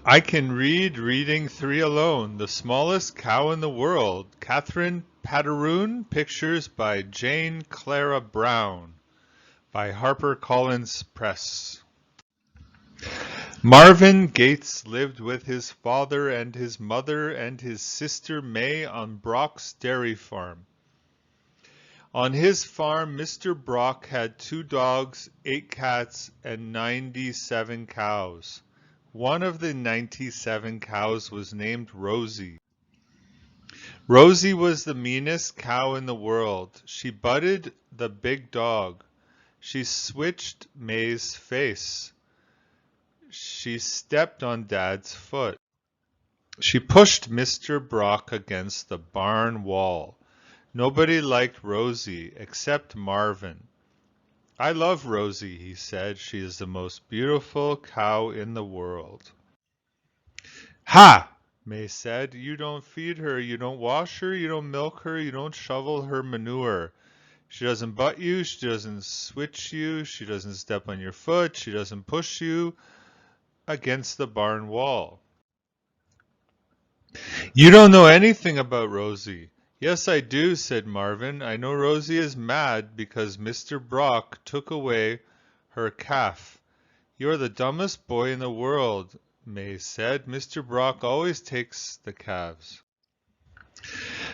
I can read reading 3 alone. The smallest cow in the world. Catherine Patteroon. Pictures by Jane Clara Brown. By HarperCollins Press. Marvin Gates lived with his father and his mother and his sister May on Brock's dairy farm. On his farm, Mr. Brock had 2 dogs, 8 cats, and 97 cows. One of the 97 cows was named Rosie. Rosie was the meanest cow in the world. She butted the big dog. She switched May's face. She stepped on Dad's foot. She pushed Mr. Brock against the barn wall. Nobody liked Rosie except Marvin. I love Rosie, he said. She is the most beautiful cow in the world. Ha! May said. You don't feed her, you don't wash her, you don't milk her, you don't shovel her manure. She doesn't butt you, she doesn't switch you, she doesn't step on your foot, she doesn't push you against the barn wall. You don't know anything about Rosie. Yes, I do, said Marvin. I know Rosie is mad because Mr. Brock took away her calf. You're the dumbest boy in the world, May said. Mr. Brock always takes the calves.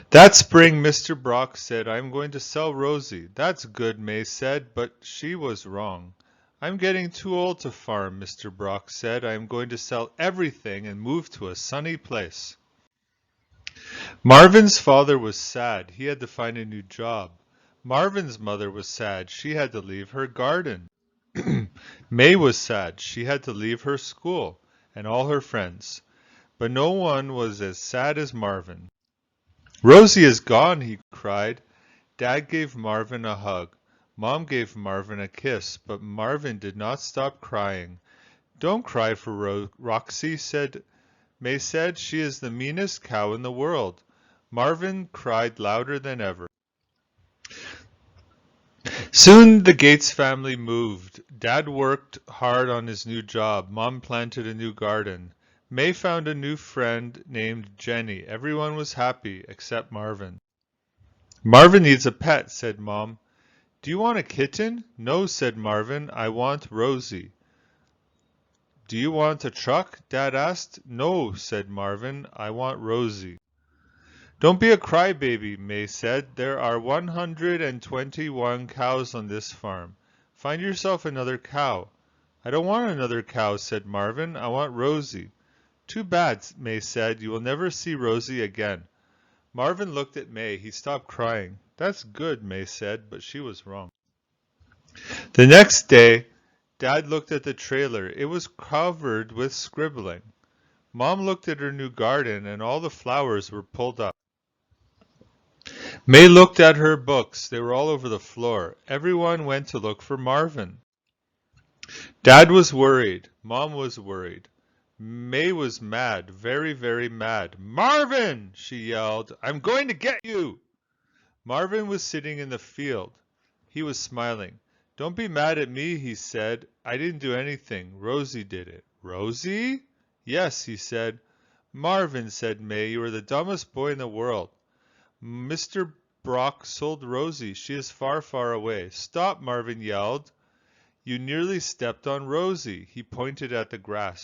That spring, Mr. Brock said, I'm going to sell Rosie. That's good, May said, but she was wrong. I'm getting too old to farm, Mr. Brock said. I am going to sell everything and move to a sunny place. Marvin's father was sad. He had to find a new job. Marvin's mother was sad. She had to leave her garden. May was sad. She had to leave her school and all her friends. But no one was as sad as Marvin. Rosie is gone, he cried. Dad gave Marvin a hug. Mom gave Marvin a kiss, but Marvin did not stop crying. Don't cry for Roxy, May said. She is the meanest cow in the world. Marvin cried louder than ever. Soon the Gates family moved. Dad worked hard on his new job. Mom planted a new garden. May found a new friend named Jenny. Everyone was happy except Marvin. Marvin needs a pet, said Mom. Do you want a kitten? No, said Marvin. I want Rosie. Do you want a truck? Dad asked. No, said Marvin. I want Rosie. Don't be a crybaby, May said. There are 121 cows on this farm. Find yourself another cow. I don't want another cow, said Marvin. I want Rosie. Too bad, May said. You will never see Rosie again. Marvin looked at May. He stopped crying. That's good, May said, but she was wrong. The next day, Dad looked at the trailer. It was covered with scribbling. Mom looked at her new garden, and all the flowers were pulled up. May looked at her books. They were all over the floor. Everyone went to look for Marvin. Dad was worried. Mom was worried. May was mad, very, very mad. Marvin, she yelled, I'm going to get you. Marvin was sitting in the field. He was smiling. Don't be mad at me, he said. I didn't do anything. Rosie did it. Rosie? Yes, he said. Marvin, said May, you are the dumbest boy in the world. Mr. Brock sold Rosie. She is far, far away. Stop, Marvin yelled. You nearly stepped on Rosie. He pointed at the grass.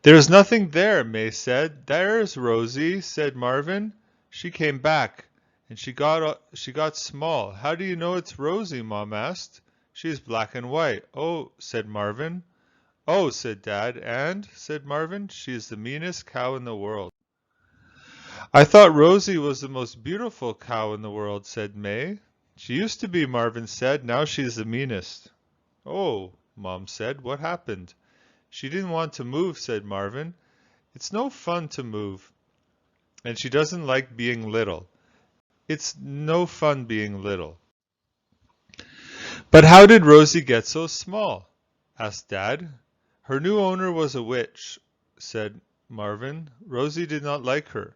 There's nothing there, May said. There's Rosie, said Marvin. She came back, and she got small. How do you know it's Rosie? Mom asked. She's black and white. Oh, said Marvin. Oh, said Dad. And, said Marvin, she is the meanest cow in the world. I thought Rosie was the most beautiful cow in the world, said May. She used to be, Marvin said. Now she's the meanest. Oh, Mom said. What happened? She didn't want to move, said Marvin. It's no fun to move. And she doesn't like being little. It's no fun being little. But how did Rosie get so small? Asked Dad. Her new owner was a witch, said Marvin. Rosie did not like her.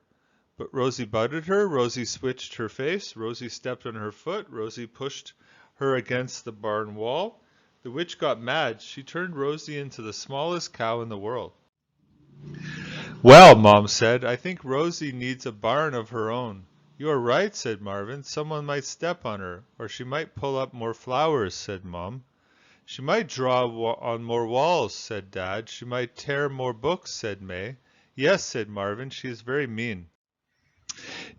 But Rosie butted her, Rosie switched her face, Rosie stepped on her foot, Rosie pushed her against the barn wall. The witch got mad. She turned Rosie into the smallest cow in the world. Well, Mom said, I think Rosie needs a barn of her own. You are right, said Marvin. Someone might step on her, or she might pull up more flowers, said Mom. She might draw on more walls, said Dad. She might tear more books, said May. Yes, said Marvin, she is very mean.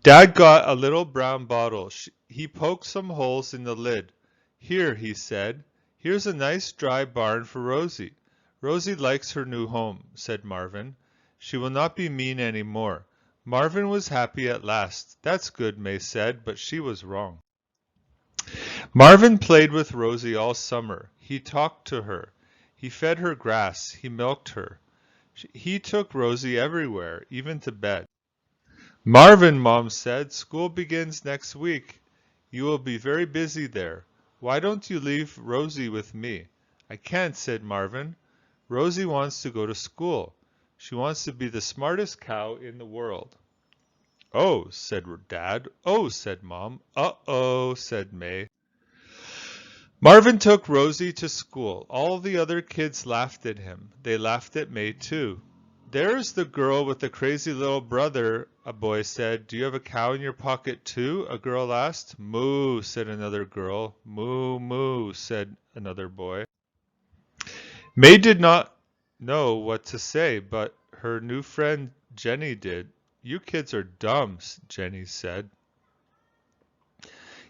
Dad got a little brown bottle. He poked some holes in the lid. Here, he said, here's a nice dry barn for Rosie. Rosie likes her new home, said Marvin. She will not be mean any more. Marvin was happy at last. That's good, May said, but she was wrong. Marvin played with Rosie all summer. He talked to her. He fed her grass. He milked her. He took Rosie everywhere, even to bed. Marvin, Mom said, school begins next week. You will be very busy there. Why don't you leave Rosie with me? I can't, said Marvin. Rosie wants to go to school. She wants to be the smartest cow in the world. Oh, said Dad. Oh, said Mom. Uh-oh, said May. Marvin took Rosie to school. All the other kids laughed at him. They laughed at May, too. There's the girl with the crazy little brother, a boy said. Do you have a cow in your pocket, too? A girl asked. Moo, said another girl. Moo, moo, said another boy. May did not know what to say, but her new friend Jenny did. You kids are dumb, Jenny said.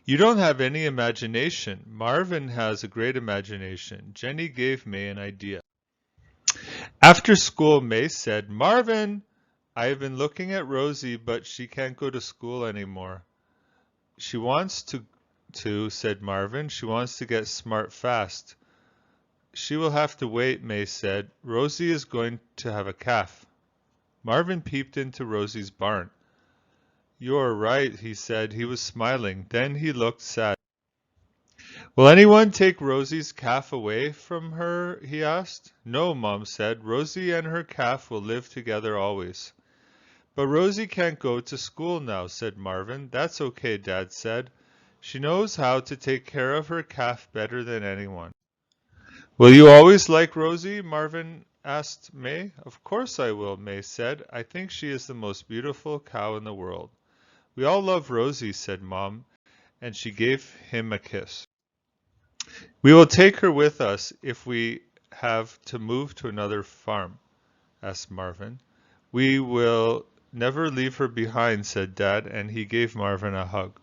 You don't have any imagination. Marvin has a great imagination. Jenny gave May an idea. After school, May said, Marvin, I have been looking at Rosie, but she can't go to school anymore. She wants to, said Marvin. She wants to get smart fast. She will have to wait, May said. Rosie is going to have a calf. Marvin peeped into Rosie's barn. You are right, he said. He was smiling. Then he looked sad. Will anyone take Rosie's calf away from her? He asked. No, Mom said. Rosie and her calf will live together always. But Rosie can't go to school now, said Marvin. That's okay, Dad said. She knows how to take care of her calf better than anyone. Will you always like Rosie? Marvin asked May. Of course I will, May said. I think she is the most beautiful cow in the world. We all love Rosie, said Mom, and she gave him a kiss. We will take her with us if we have to move to another farm, asked Marvin. We will never leave her behind, said Dad, and he gave Marvin a hug.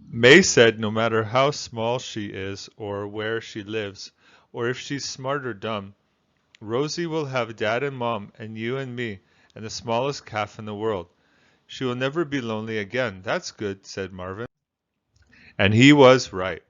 May said no matter how small she is, or where she lives, or if she's smart or dumb, Rosie will have Dad and Mom and you and me and the smallest calf in the world. She will never be lonely again. That's good, said Marvin. And he was right.